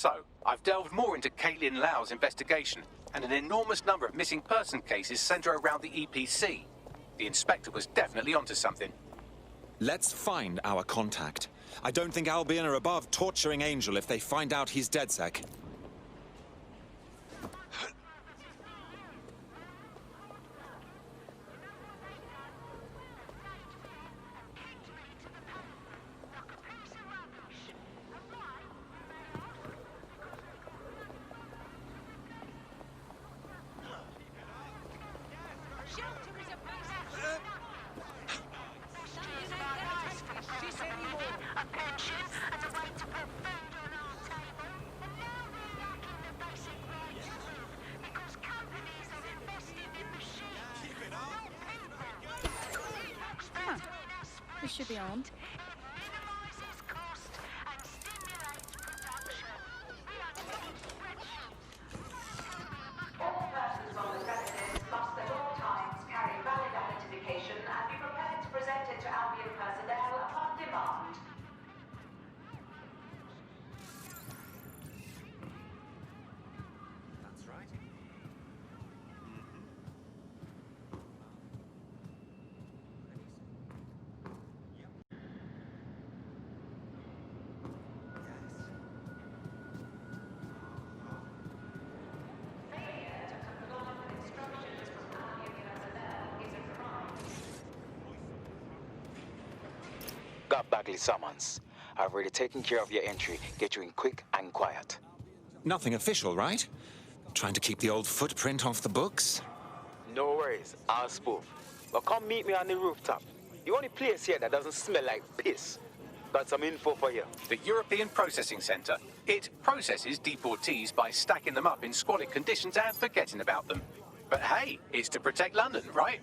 So, I've delved more into Caitlin Lau's investigation, and an enormous number of missing person cases center around the EPC. The inspector was definitely onto something. Let's find our contact. I don't think Albion are above torturing Angel if they find out he's DedSec. This should be on. All persons on the premises must at all times carry valid identification and be prepared to present it to Albion personnel upon demand. That's right. Got Bagley summons. I've already taken care of your entry. Get you in quick and quiet. Nothing official, right? Trying to keep the old footprint off the books? No worries, I'll spoof. But come meet me on the rooftop. The only place here that doesn't smell like piss. Got some info for you. The European Processing Centre. It processes deportees by stacking them up in squalid conditions and forgetting about them. But hey, it's to protect London, right?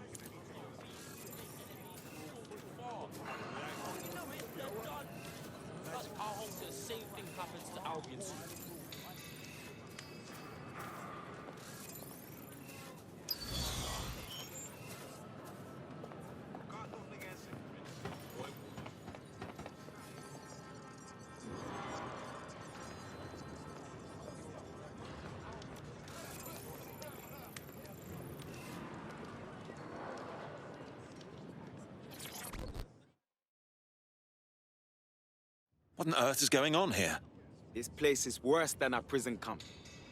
What on earth is going on here? This place is worse than a prison camp.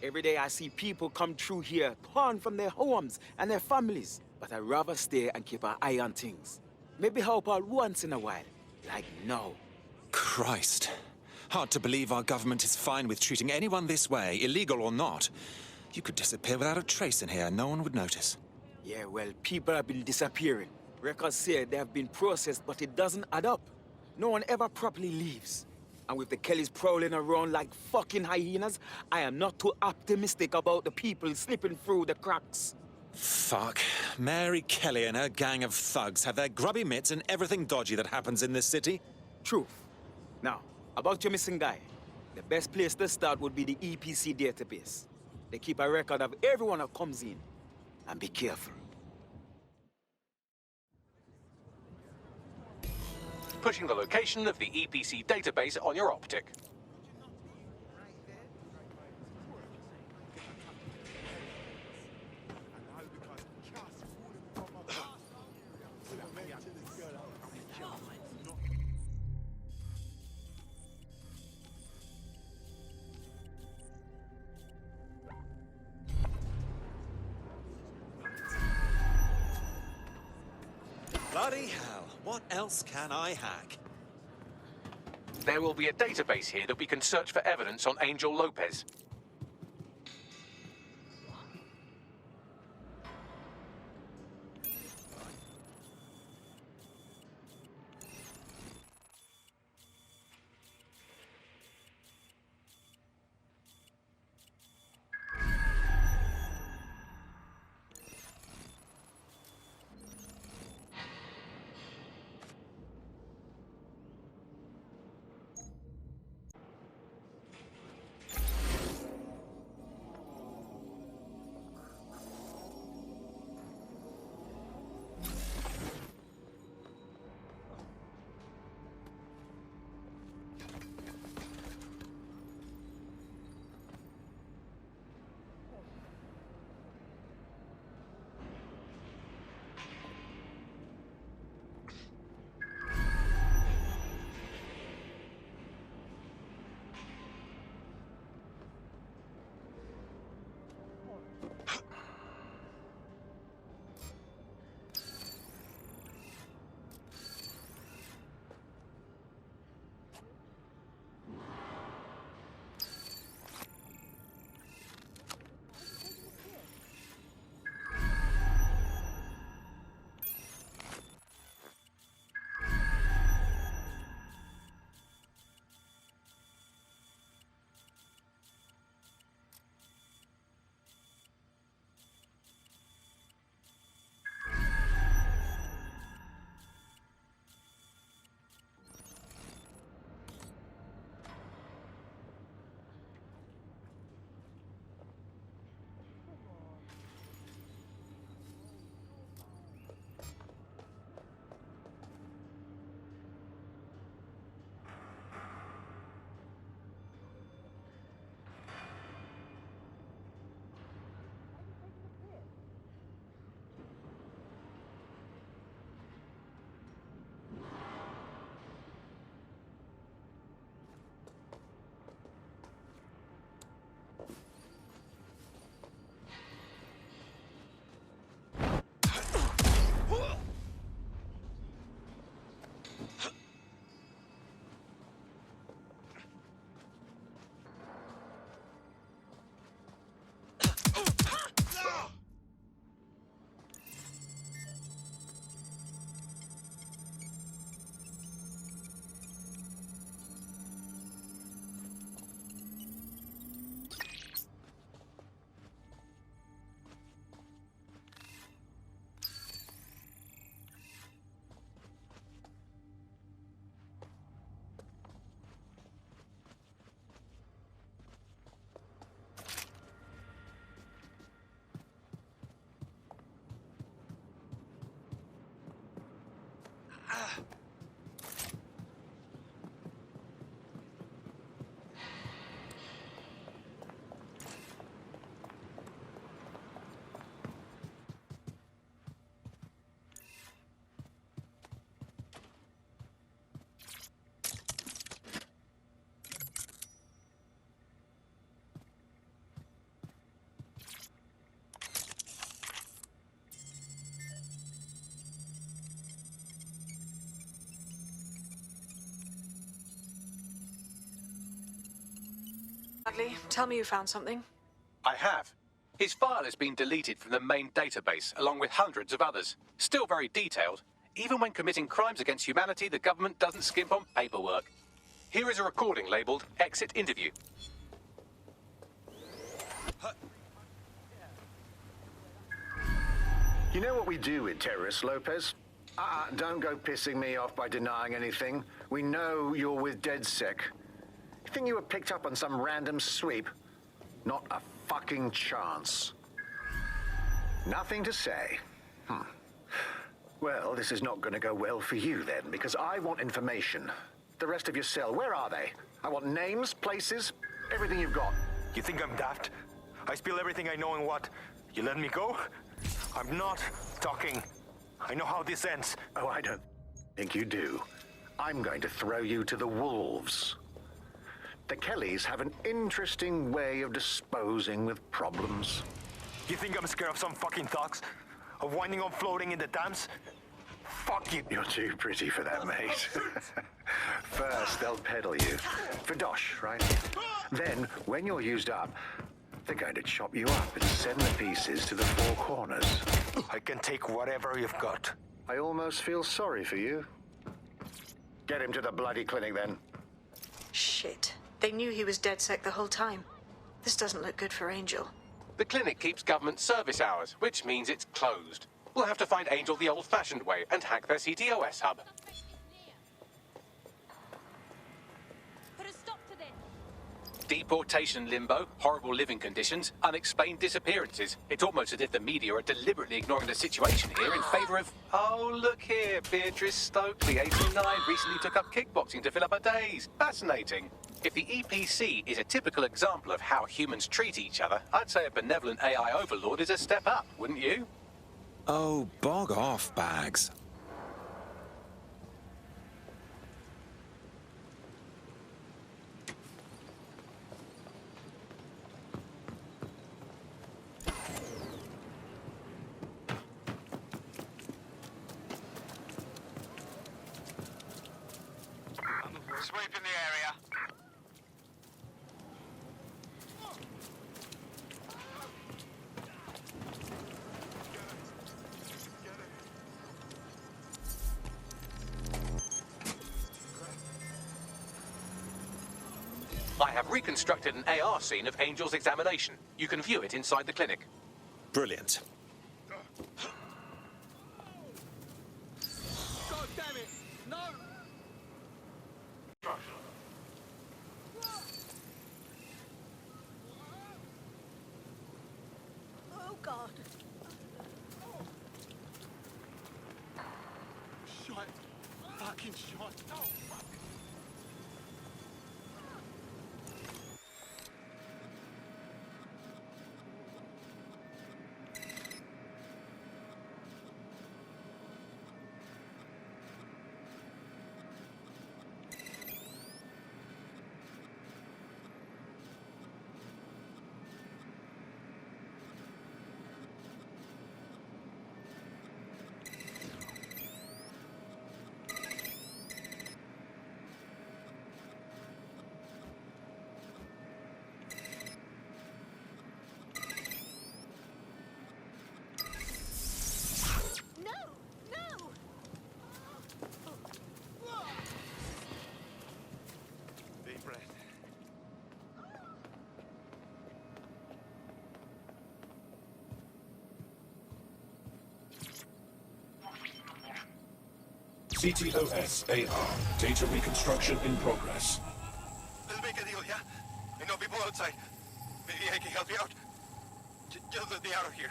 Every day I see people come through here, torn from their homes and their families. But I'd rather stay and keep an eye on things. Maybe help out once in a while. Like now. Christ. Hard to believe our government is fine with treating anyone this way, illegal or not. You could disappear without a trace in here, and no one would notice. Yeah, well, people have been disappearing. Records say they have been processed, but it doesn't add up. No one ever properly leaves. And with the Kellys prowling around like fucking hyenas, I am not too optimistic about the people slipping through the cracks. Fuck. Mary Kelly and her gang of thugs have their grubby mitts in everything dodgy that happens in this city. Truth. Now, about your missing guy. The best place to start would be the EPC database. They keep a record of everyone that comes in. And be careful. Pushing the location of the EPC database on your optic. Bloody hell, what else can I hack? There will be a database here that we can search for evidence on Angel Lopez. Bradley, tell me you found something. I have. His file has been deleted from the main database, along with hundreds of others. Still very detailed. Even when committing crimes against humanity, the government doesn't skimp on paperwork. Here is a recording labelled Exit Interview. You know what we do with terrorists, Lopez? Don't go pissing me off by denying anything. We know you're with DedSec. You think you were picked up on some random sweep? Not a fucking chance. Nothing to say. Well, this is not going to go well for you then, because I want information. The rest of your cell, where are they? I want names, places, everything you've got. You think I'm daft? I spill everything I know and what? You let me go? I'm not talking. I know how this ends. Oh, I don't think you do. I'm going to throw you to the wolves. The Kellys have an interesting way of disposing with problems. You think I'm scared of some fucking thugs? Of winding up floating in the dams? Fuck you. You're too pretty for that, mate. First, they'll peddle you. For dosh, right? Then, when you're used up, they're going to chop you up and send the pieces to the four corners. I can take whatever you've got. I almost feel sorry for you. Get him to the bloody clinic, then. Shit. They knew he was DedSec the whole time. This doesn't look good for Angel. The clinic keeps government service hours, which means it's closed. We'll have to find Angel the old-fashioned way and hack their CTOS hub. Put a stop to this. Deportation limbo, horrible living conditions, unexplained disappearances. It's almost as if the media are deliberately ignoring the situation here in favour of... Oh, look here, Beatrice Stokely, 89, recently took up kickboxing to fill up her days. Fascinating. If the EPC is a typical example of how humans treat each other, I'd say a benevolent AI overlord is a step up, wouldn't you? Oh, bog off, Bags. Sweep in the area. I have reconstructed an AR scene of Angel's examination. You can view it inside the clinic. Brilliant. God damn it! No! Oh, God. Shot. Fucking shot. No! Deep breath. CTOS-AR. Data reconstruction in progress. Let's make a deal, yeah? I know people outside. Maybe I can help you out. Just let me out of here.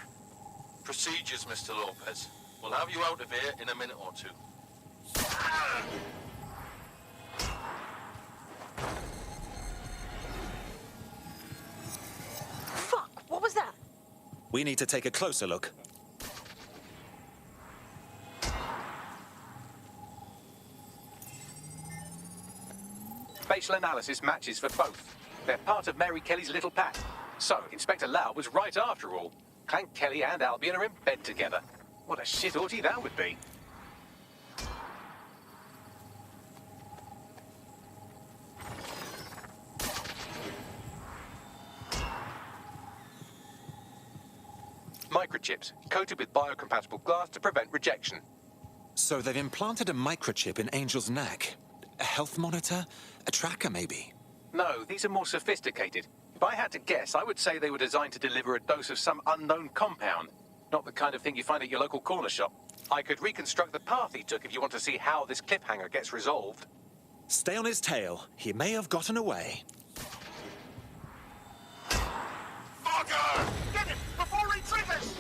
Procedures, Mr. Lopez. We'll have you out of here in a minute or two. Fuck! What was that? We need to take a closer look. Facial analysis matches for both. They're part of Mary Kelly's little pack. So, Inspector Lau was right after all. Clank Kelly and Albion are in bed together. What a shit orgy that would be. microchips, coated with biocompatible glass to prevent rejection. So they've implanted a microchip in Angel's neck. A health monitor? A tracker, maybe? No, these are more sophisticated. If I had to guess, I would say they were designed to deliver a dose of some unknown compound. Not the kind of thing you find at your local corner shop. I could reconstruct the path he took if you want to see how this cliffhanger gets resolved. Stay on his tail. He may have gotten away. Fogger! Get him before he triggers!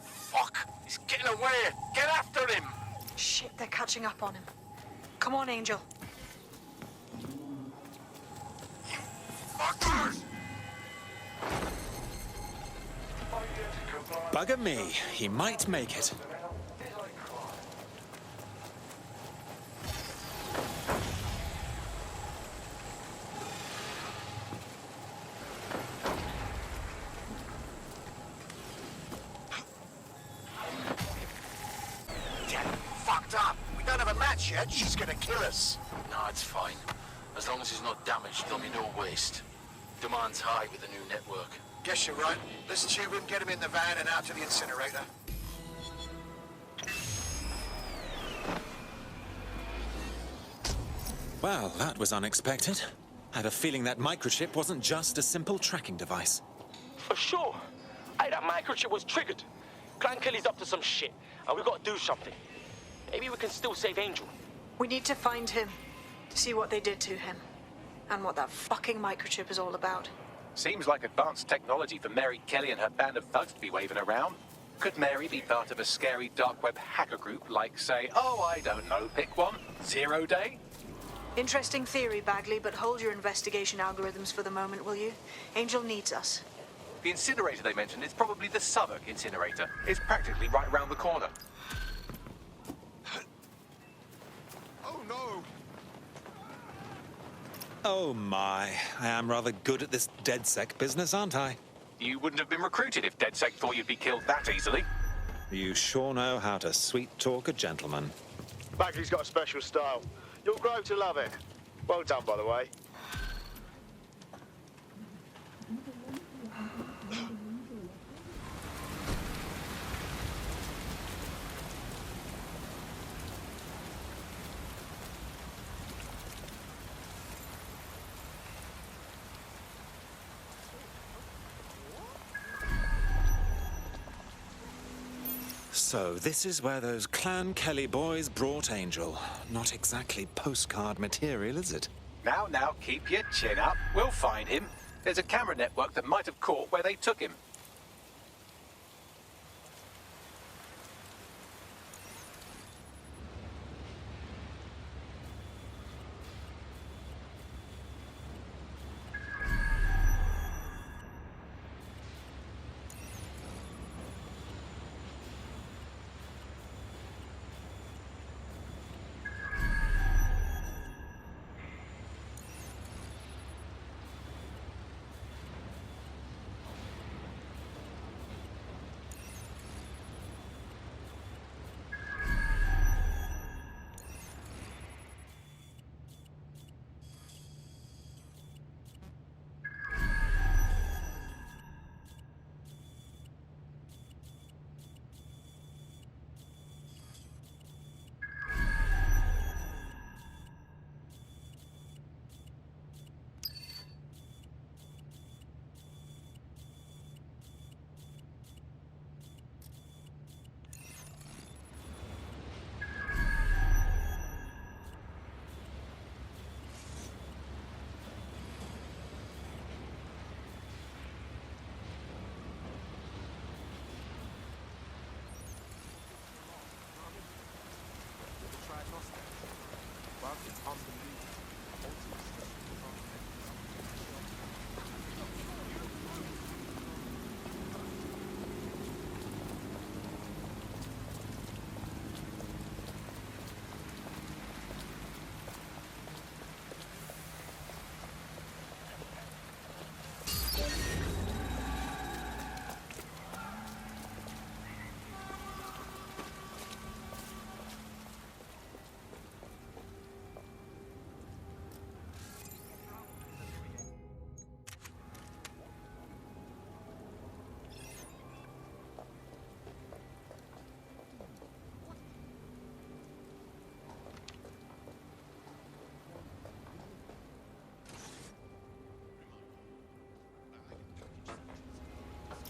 Fuck! He's getting away! Get after him! Shit, they're catching up on him. Come on, Angel. Fuckers! Bugger me. He might make it. Fucked up! We don't have a match yet. She's gonna kill us. No, it's fine. As long as he's not damaged, there'll be no waste. Demand's high with the new network. Guess you're right. Let's tube him, get him in the van and out to the incinerator. Well, that was unexpected. I had a feeling that microchip wasn't just a simple tracking device. For sure. Hey, that microchip was triggered. Clan Kelly's up to some shit, and we've got to do something. Maybe we can still save Angel. We need to find him, to see what they did to him, and what that fucking microchip is all about. Seems like advanced technology for Mary Kelly and her band of thugs to be waving around. Could Mary be part of a scary dark web hacker group like, say, oh, I don't know, pick one, Zero Day? Interesting theory, Bagley, but hold your investigation algorithms for the moment, will you? Angel needs us. The incinerator they mentioned is probably the Southwark incinerator. It's practically right around the corner. Oh no! Oh my, I am rather good at this DedSec business, aren't I? You wouldn't have been recruited if DedSec thought you'd be killed that easily. You sure know how to sweet-talk a gentleman. Bagley's got a special style. You'll grow to love it. Well done, by the way. So, this is where those Clan Kelly boys brought Angel. Not exactly postcard material, is it? Now, keep your chin up. We'll find him. There's a camera network that might have caught where they took him.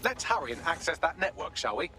Let's hurry and access that network, shall we?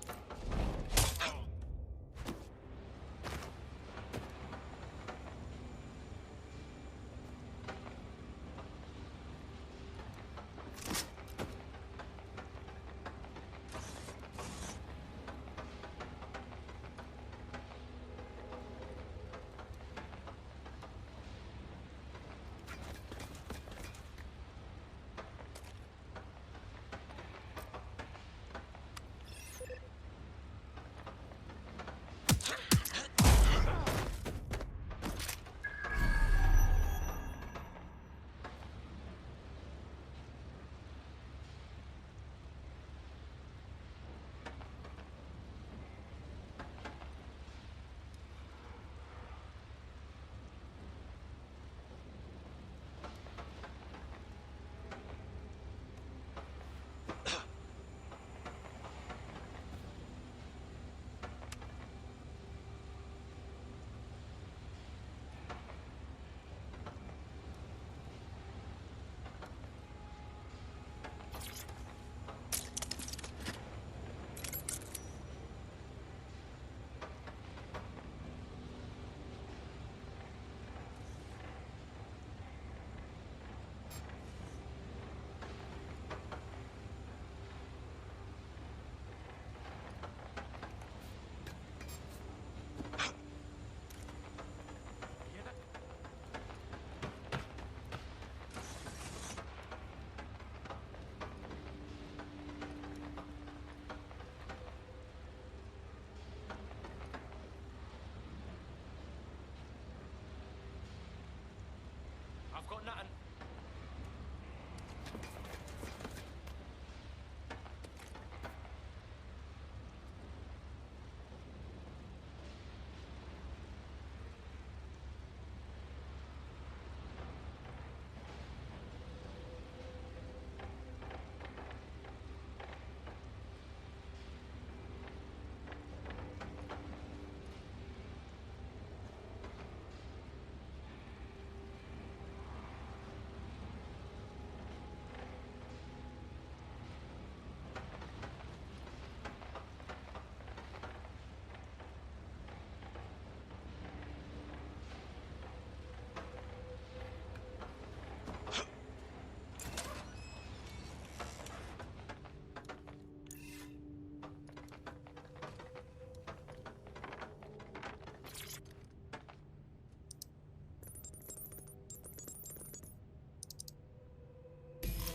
I've got nothing.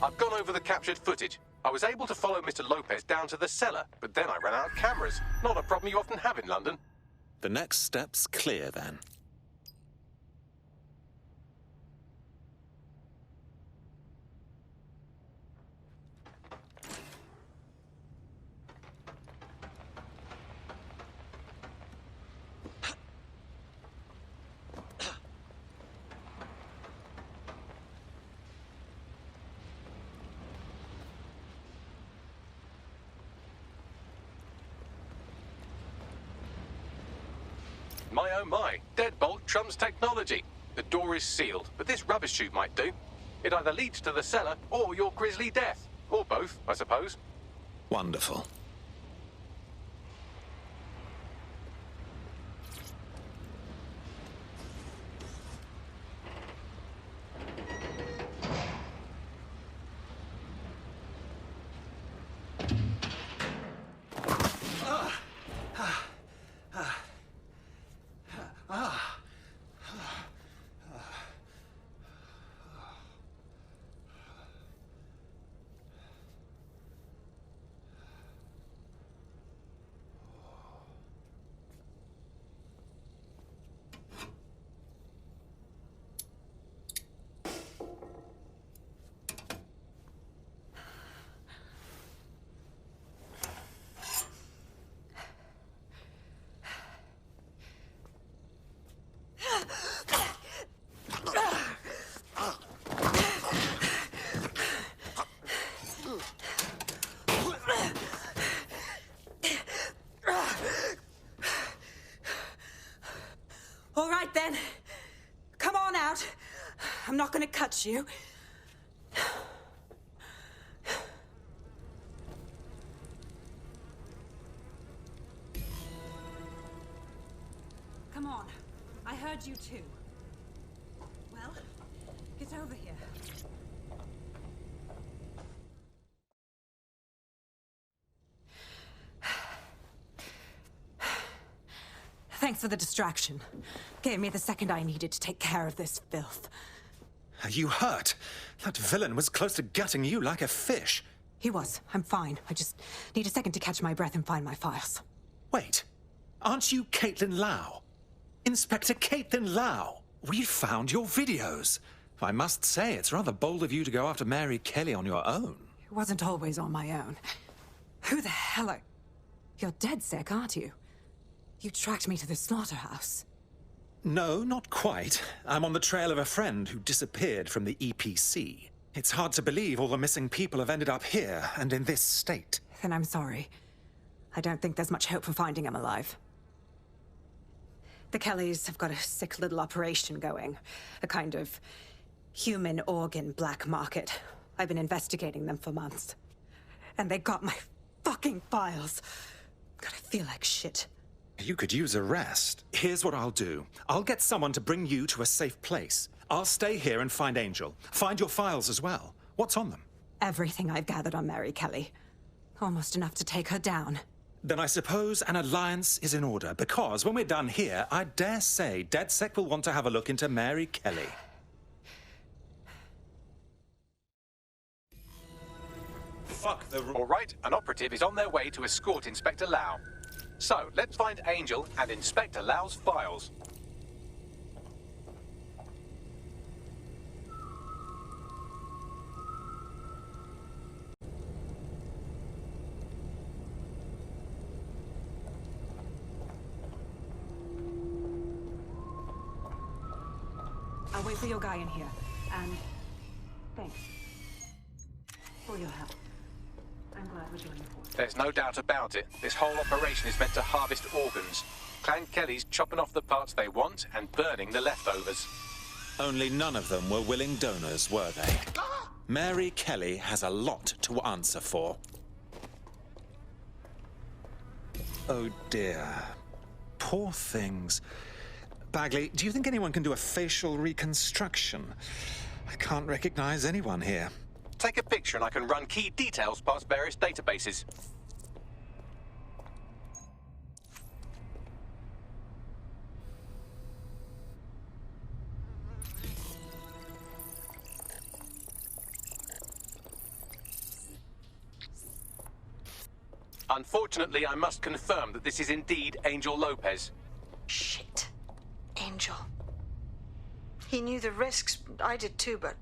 I've gone over the captured footage. I was able to follow Mr. Lopez down to the cellar, but then I ran out of cameras. Not a problem you often have in London. The next step's clear, then. My oh my, deadbolt trumps technology. The door is sealed, but this rubbish chute might do. It either leads to the cellar or your grisly death. Or both, I suppose. Wonderful. All right, then. Come on out. I'm not going to cut you. on. I heard you too. Well, get over here. Thanks for the distraction. Gave me the second I needed to take care of this filth. Are you hurt? That villain was close to gutting you like a fish. He was. I'm fine. I just need a second to catch my breath and find my files. Wait, aren't you Caitlin Lau? Inspector Caitlin Lau! We found your videos. I must say, it's rather bold of you to go after Mary Kelly on your own. It wasn't always on my own. Who the hell are... You're DedSec, aren't you? You tracked me to the slaughterhouse. No, not quite. I'm on the trail of a friend who disappeared from the EPC. It's hard to believe all the missing people have ended up here and in this state. Then I'm sorry. I don't think there's much hope for finding him alive. The Kellys have got a sick little operation going. A kind of human organ black market. I've been investigating them for months. And they got my fucking files. God, I feel like shit. You could use a rest. Here's what I'll do. I'll get someone to bring you to a safe place. I'll stay here and find Angel. Find your files as well. What's on them? Everything I've gathered on Mary Kelly. Almost enough to take her down. Then I suppose an alliance is in order, because when we're done here, I dare say DedSec will want to have a look into Mary Kelly. Fuck the... All right, an operative is on their way to escort Inspector Lau. So, let's find Angel and Inspector Lau's files. I'll wait for your guy in here. And thanks for your help. I'm glad we're joining forces. There's no doubt about it. This whole operation is meant to harvest organs. Clan Kelly's chopping off the parts they want and burning the leftovers. Only none of them were willing donors, were they? Mary Kelly has a lot to answer for. Oh dear. Poor things. Bagley, do you think anyone can do a facial reconstruction? I can't recognize anyone here. Take a picture and I can run key details past various databases. Unfortunately, I must confirm that this is indeed Angel Lopez. Shit. Angel. He knew the risks. I did too, but...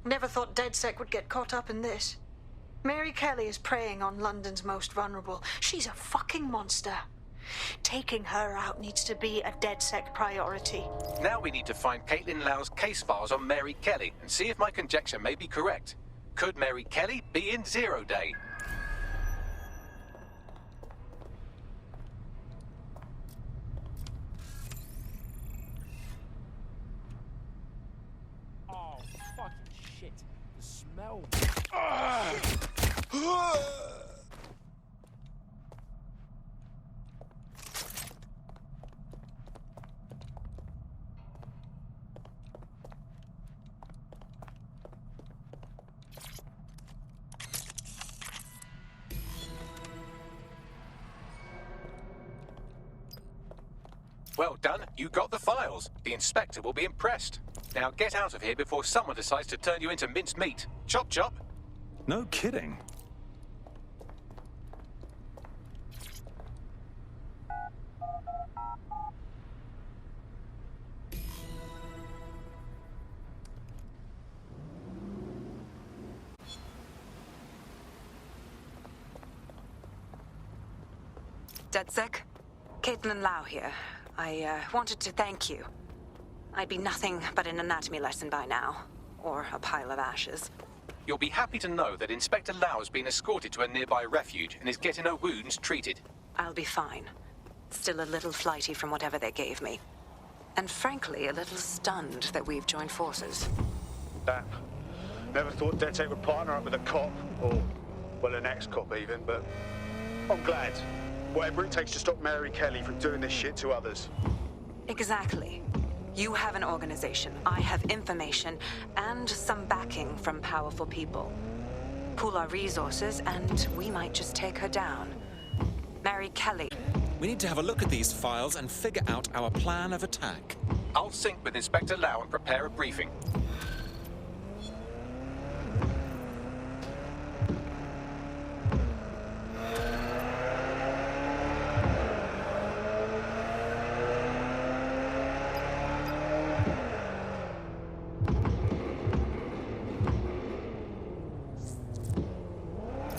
Never thought DedSec would get caught up in this. Mary Kelly is preying on London's most vulnerable. She's a fucking monster. Taking her out needs to be a DedSec priority. Now we need to find Caitlin Lau's case files on Mary Kelly and see if my conjecture may be correct. Could Mary Kelly be in Zero Day? Oh, fucking shit. The smell. Well done, you got the files. The inspector will be impressed. Now get out of here before someone decides to turn you into minced meat. Chop chop. No kidding. DedSec? Caitlin Lau here. I wanted to thank you. I'd be nothing but an anatomy lesson by now. Or a pile of ashes. You'll be happy to know that Inspector Lau has been escorted to a nearby refuge and is getting her wounds treated. I'll be fine. Still a little flighty from whatever they gave me. And frankly, a little stunned that we've joined forces. Damn. Never thought DedSec would partner up with a cop, or, well, an ex-cop even, but I'm glad. whatever it takes to stop Mary Kelly from doing this shit to others. Exactly. You have an organization, I have information, and some backing from powerful people. Pool our resources, and we might just take her down. Mary Kelly. We need to have a look at these files and figure out our plan of attack. I'll sync with Inspector Lau and prepare a briefing.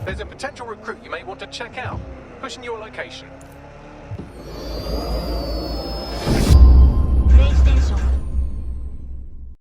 There's a potential recruit you may want to check out. Pushing your location.